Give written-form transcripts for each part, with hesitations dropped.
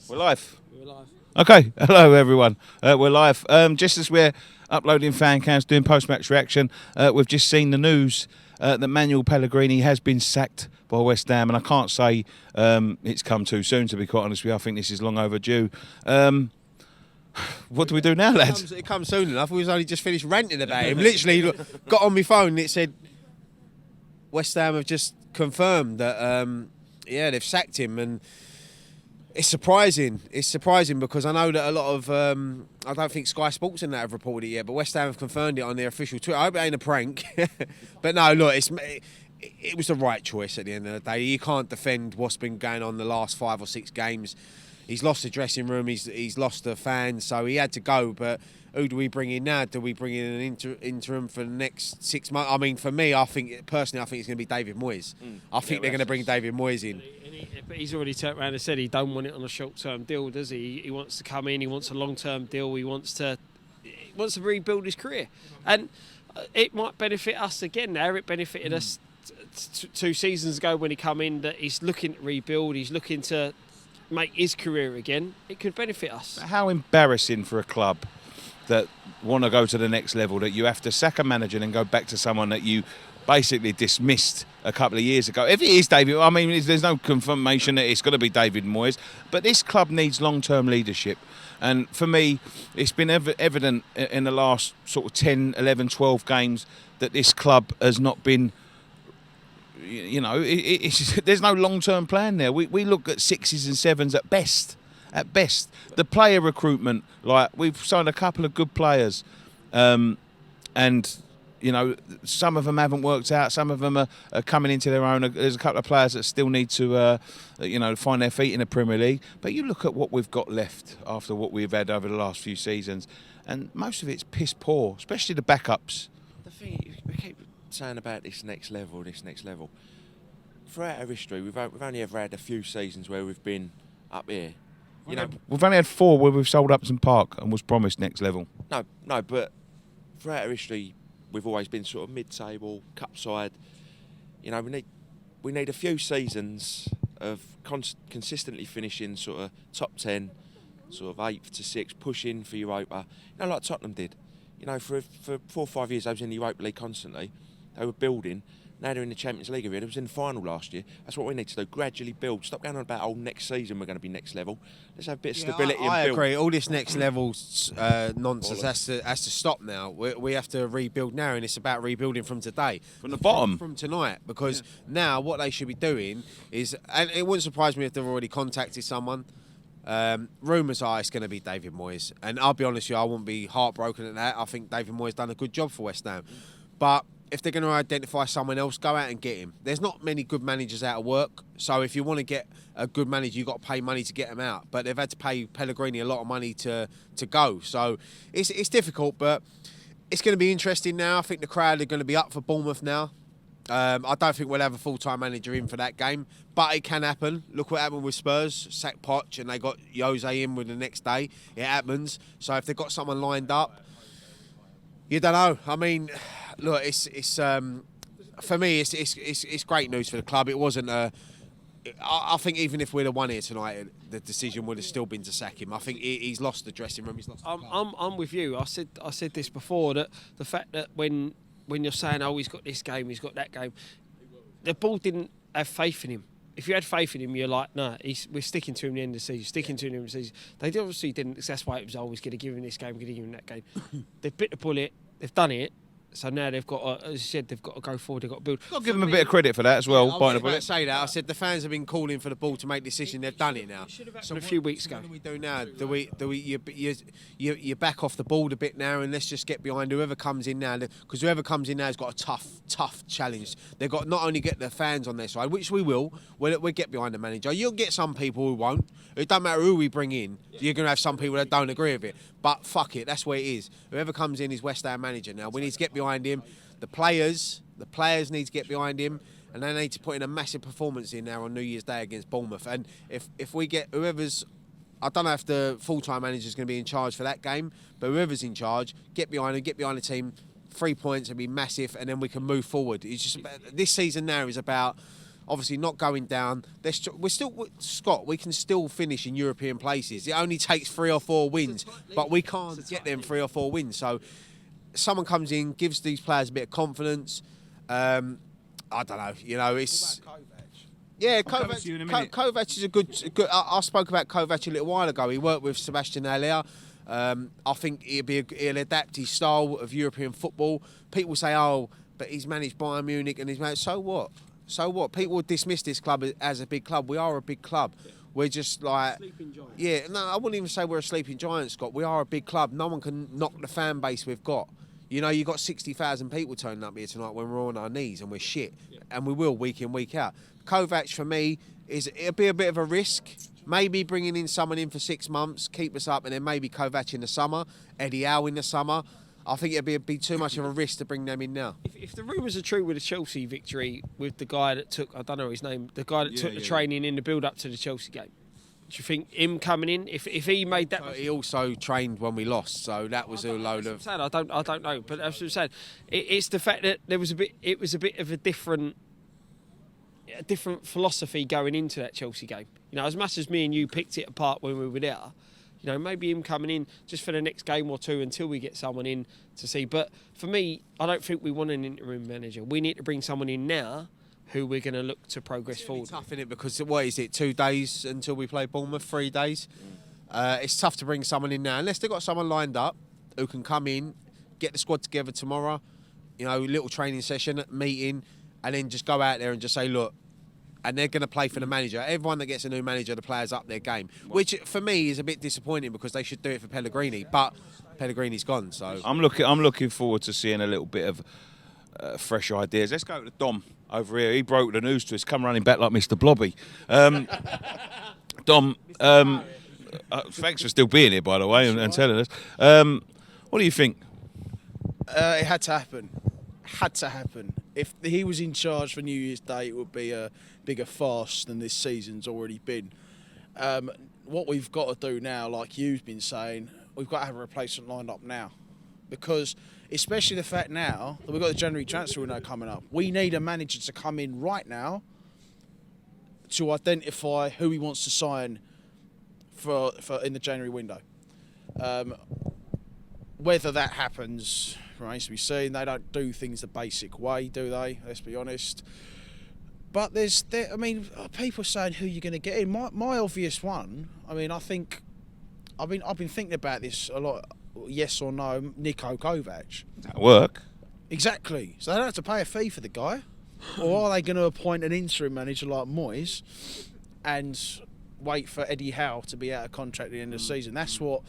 We're live. We're live. Okay, hello everyone. We're live. Just as we're uploading fan cams, doing post-match reaction, we've just seen the news that Manuel Pellegrini has been sacked by West Ham, and I can't say it's come too soon, to be quite honest with you. I think this is long overdue. What do we do now, lads? It comes soon enough. We was only just finished ranting about him. Literally got on my phone and it said West Ham have just confirmed that they've sacked him, and it's surprising. It's surprising because I know that a lot of I don't think Sky Sports and that have reported it yet, but West Ham have confirmed it on their official Twitter. I hope it ain't a prank, but no, look, it was the right choice at the end of the day. You can't defend what's been going on the last 5 or 6 games. He's lost the dressing room. He's lost the fans, so he had to go. But who do we bring in now? Do we bring in an interim for the next 6 months? I mean, for me, I think it's going to be David Moyes. I think they're going to bring David Moyes in. But he's already turned around and said he don't want it on a short-term deal, does he? He wants to come in. He wants a long-term deal. He wants to rebuild his career, and it might benefit us again. Now it benefited us 2 seasons ago when he come in. That he's looking to rebuild. He's looking to make his career again. It could benefit us. How embarrassing for a club that want to go to the next level that you have to sack a manager and go back to someone that you basically dismissed a couple of years ago. If it is David, I mean, there's no confirmation that it's got to be David Moyes, but this club needs long-term leadership. And for me, it's been evident in the last sort of 10, 11, 12 games that this club has not been, you know, there's no long-term plan there. We look at 6s and 7s at best. At best. The player recruitment, like, we've signed a couple of good players, and you know, some of them haven't worked out. Some of them are coming into their own. There's a couple of players that still need to, find their feet in the Premier League. But you look at what we've got left after what we've had over the last few seasons, and most of it's piss poor, especially the backups. The thing we keep saying about this next level. Throughout our history, we've only ever had a few seasons where we've been up here. You know, we've only had 4 where we've sold Upton Park and was promised next level. No, but throughout our history, we've always been sort of mid-table, cup side. You know, we need a few seasons of consistently finishing sort of top 10, sort of 8th to 6th, pushing for Europa. You know, like Tottenham did. You know, for 4 or 5 years, they was in the Europa League constantly. They were building. Now they're in the Champions League area. It was in the final last year. That's what we need to do. Gradually build. Stop going on about, next season we're going to be next level. Let's have a bit of stability and build. I agree. All this next level nonsense has to stop now. We have to rebuild now, and it's about rebuilding from today. From the bottom. From tonight. Because now what they should be doing is, and it wouldn't surprise me if they've already contacted someone. Rumours are it's going to be David Moyes. And I'll be honest with you, I wouldn't be heartbroken at that. I think David Moyes done a good job for West Ham. But if they're going to identify someone else, go out and get him. There's not many good managers out of work, so if you want to get a good manager, you've got to pay money to get them out. But they've had to pay Pellegrini a lot of money to go. So it's difficult, but it's going to be interesting now. I think the crowd are going to be up for Bournemouth now. I don't think we'll have a full-time manager in for that game, but it can happen. Look what happened with Spurs, sacked Poch, and they got Jose in with the next day. It happens. So if they've got someone lined up, you don't know. I mean, look, it's for me, it's great news for the club. It wasn't I think even if we'd have won here tonight, the decision would have still been to sack him. I think he's lost the dressing room. He's lost. I'm with you. I said this before, that the fact that when you're saying, he's got this game, he's got that game, the board didn't have faith in him. If you had faith in him, you're like, no, we're sticking to him at the end of the season. They obviously didn't, because that's why it was always going to give him this game, going to give him that game. They've bit the bullet, they've done it, so now they've got to, as you said, they've got to go forward, they've got to build. I'll give them a bit of credit for that as well. I was about to say that. I said the fans have been calling for the ball to make decision. They've done it now. So a few weeks ago. What do we do now? You back off the ball a bit now, and let's just get behind whoever comes in now, because whoever comes in now has got a tough challenge. They've got not only get the fans on their side, which we will. We'll get behind the manager. You'll get some people who won't. It don't matter who we bring in. You're going to have some people that don't agree with it. But fuck it, that's where it is. Whoever comes in is West Ham manager now. We need to get behind him. The players need to get behind him, and they need to put in a massive performance in now on New Year's Day against Bournemouth. And if we get whoever's, I don't know if the full-time manager is going to be in charge for that game, but whoever's in charge, get behind him, get behind the team. 3 points would be massive, and then we can move forward. It's just about, this season now is about obviously not going down. We're still, Scott, we can still finish in European places. It only takes 3 or 4 wins, but we can't get them 3 or 4 wins. So someone comes in, gives these players a bit of confidence. I don't know, it's... Yeah, Kovac is a good. I spoke about Kovac a little while ago. He worked with Sebastian Haller. I think he'll adapt his style of European football. People say, "Oh, but he's managed Bayern Munich and he's managed." So what? So what? People dismiss this club as a big club. We are a big club. We're just like Sleeping giant. Yeah. No, I wouldn't even say we're a sleeping giant, Scott. We are a big club. No one can knock the fan base we've got. You got 60,000 people turning up here tonight when we're on our knees and we're shit, and we will week in, week out. Kovac for me it'll be a bit of a risk. Maybe bringing in someone in for 6 months, keep us up, and then maybe Kovac in the summer, Eddie Howe in the summer. I think it'd be too much of a risk to bring them in now. If the rumours are true with the Chelsea victory, with the guy that took, I don't know his name, the guy that took the training in the build-up to the Chelsea game, do you think him coming in, if he made that... He also trained when we lost, so that was a load of... I don't know, but that's what I'm saying. It's the fact that it was a bit of a different philosophy going into that Chelsea game. As much as me and you picked it apart when we were there, maybe him coming in just for the next game or two until we get someone in to see. But for me, I don't think we want an interim manager. We need to bring someone in now who we're going to look to progress forward. It's tough, isn't it? Because what is it, 2 days until we play Bournemouth, 3 days? It's tough to bring someone in now unless they've got someone lined up who can come in, get the squad together tomorrow, little training session, meeting, and then just go out there and just say, look, and they're going to play for the manager. Everyone that gets a new manager, the players up their game, which for me is a bit disappointing because they should do it for Pellegrini, but Pellegrini's gone. So I'm looking forward to seeing a little bit of fresh ideas. Let's go to Dom over here. He broke the news to us. Come running back like Mr. Blobby. Dom, thanks for still being here, by the way, and telling us. What do you think? It had to happen. Had to happen. If he was in charge for New Year's Day, it would be a bigger farce than this season's already been. What we've got to do now, like you've been saying, we've got to have a replacement lined up now. Because, especially the fact now that we've got the January transfer window coming up, we need a manager to come in right now to identify who he wants to sign for in the January window. Whether that happens remains to be seen. They don't do things the basic way, do they? Let's be honest. But people saying who you're going to get in. My obvious one. I've been thinking about this a lot. Yes or no, Niko Kovac. That'll work. Exactly. So they don't have to pay a fee for the guy, or are they going to appoint an interim manager like Moyes and wait for Eddie Howe to be out of contract at the end of the season? That's what.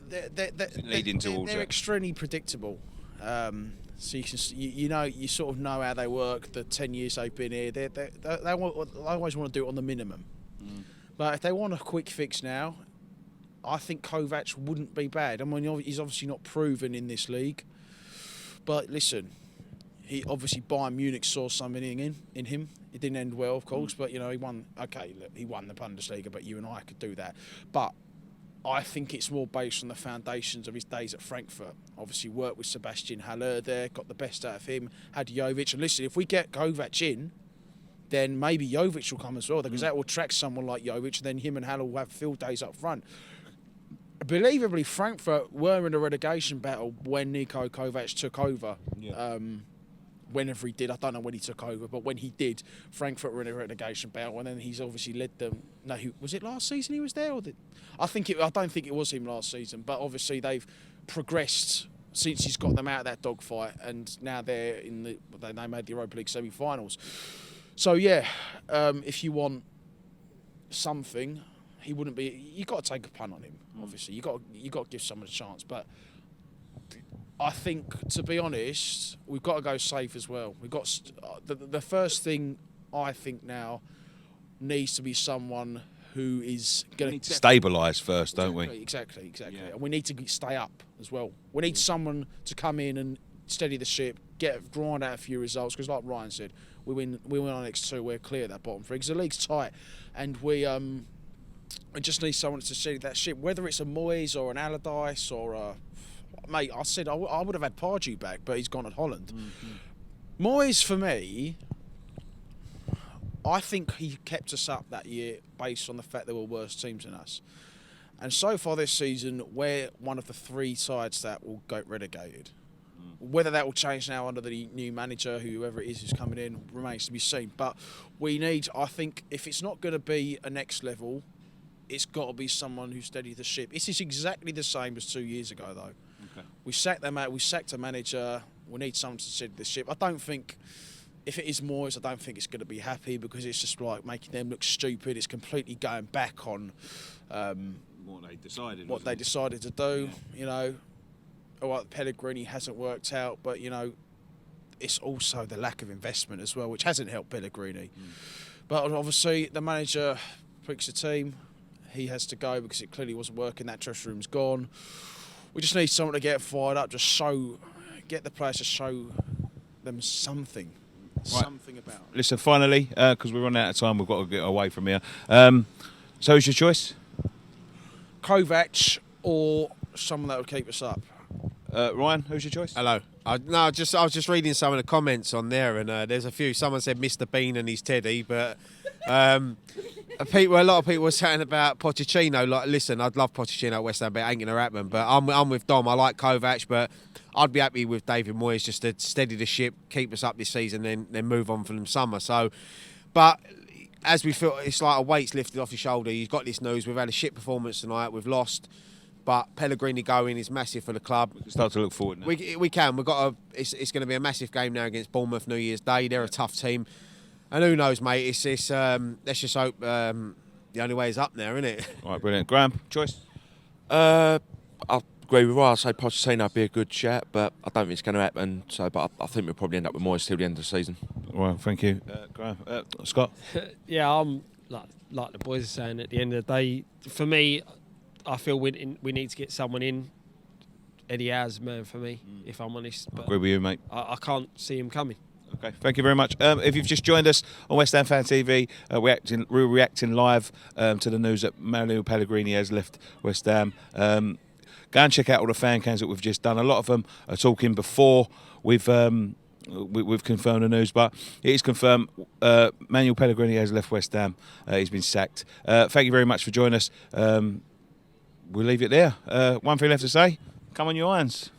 They're extremely predictable. So you sort of know how they work. The 10 years they've been here, they always want to do it on the minimum. But if they want a quick fix now, I think Kovac wouldn't be bad. He's obviously not proven in this league, but listen, he obviously Bayern Munich saw something in him. It didn't end well, of course, but he won. Okay, look, he won the Bundesliga, but you and I could do that. But I think it's more based on the foundations of his days at Frankfurt. Obviously worked with Sebastian Haller there, got the best out of him, had Jovic. And listen, if we get Kovac in, then maybe Jovic will come as well, because that will attract someone like Jovic, and then him and Haller will have field days up front. Believably, Frankfurt were in a relegation battle when Niko Kovac took over. Yeah. Whenever he did, I don't know when he took over, but when he did, Frankfurt were in a relegation battle, and then he's obviously led them. No, was it last season he was there? I don't think it was him last season, but obviously they've progressed since he's got them out of that dogfight, and now they made the Europa League semi-finals. So yeah, if you want something, he wouldn't be. You got to take a punt on him. Obviously, you got to give someone a chance, but. I think, to be honest, we've got to go safe as well. We've got the first thing I think now needs to be someone who is going to stabilise first, don't we? Exactly. Yeah. And we need to stay up as well. We need someone to come in and steady the ship, grind out a few results. Because, like Ryan said, we win our next 2, we're clear of that bottom 3. Because the league's tight, and we just need someone to steady that ship. Whether it's a Moyes or an Allardyce or a mate, I said I would have had Pardew back, but he's gone at Holland. Mm-hmm. Moyes, for me, I think he kept us up that year based on the fact there were worse teams than us. And so far this season, we're one of the 3 sides that will get relegated. Whether that will change now under the new manager, whoever it is who's coming in, remains to be seen. But we need, I think, if it's not going to be a next level, it's got to be someone who steadies the ship. This is exactly the same as 2 years ago, though. Okay. We sacked a manager. We need someone to steady the ship. I don't think, if it is Moyes, I don't think it's going to be happy because it's just like making them look stupid. It's completely going back on What they decided. what they decided to do. You know, all right, Pellegrini hasn't worked out, but you know, it's also the lack of investment as well, which hasn't helped Pellegrini. But obviously, the manager picks the team. He has to go because it clearly wasn't working. That dressing room's gone. We just need someone to get fired up, get the players to show them something. Right. Something about it. Listen, finally, because we're running out of time, we've got to get away from here. So who's your choice? Kovac or someone that will keep us up. Ryan, who's your choice? Hello. I was just reading some of the comments on there, and there's a few. Someone said Mr. Bean and his Teddy, but a lot of people were saying about Pochettino. Like, listen, I'd love Pochettino at West Ham, but it ain't going to happen. But I'm with Dom. I like Kovac, but I'd be happy with David Moyes just to steady the ship, keep us up this season, then move on from the summer. So, but as we feel, it's like a weight's lifted off your shoulder. You've got this news. We've had a shit performance tonight. We've lost. But Pellegrini going is massive for the club. We can start to look forward now. We can. We've got it's going to be a massive game now against Bournemouth New Year's Day. They're a tough team, and who knows, mate? It's let's just hope the only way is up now, isn't it? All right, brilliant. Graham, choice? I agree with Ryan. I'd say Pochettino would be a good chat, but I don't think it's going to happen. So, but I think we'll probably end up with Moyes till the end of the season. Well, thank you, Graham. Scott? Yeah, I'm like the boys are saying. At the end of the day, for me, I feel we need to get someone in. Eddie Howe's man for me, if I'm honest. But Agree with you, mate. I can't see him coming. Okay, thank you very much. If you've just joined us on West Ham Fan TV, we're reacting live to the news that Manuel Pellegrini has left West Ham. Go and check out all the fan cams that we've just done. A lot of them are talking before we've confirmed the news, but it is confirmed. Manuel Pellegrini has left West Ham. He's been sacked. Thank you very much for joining us. We'll leave it there. One thing left to say, come on you irons.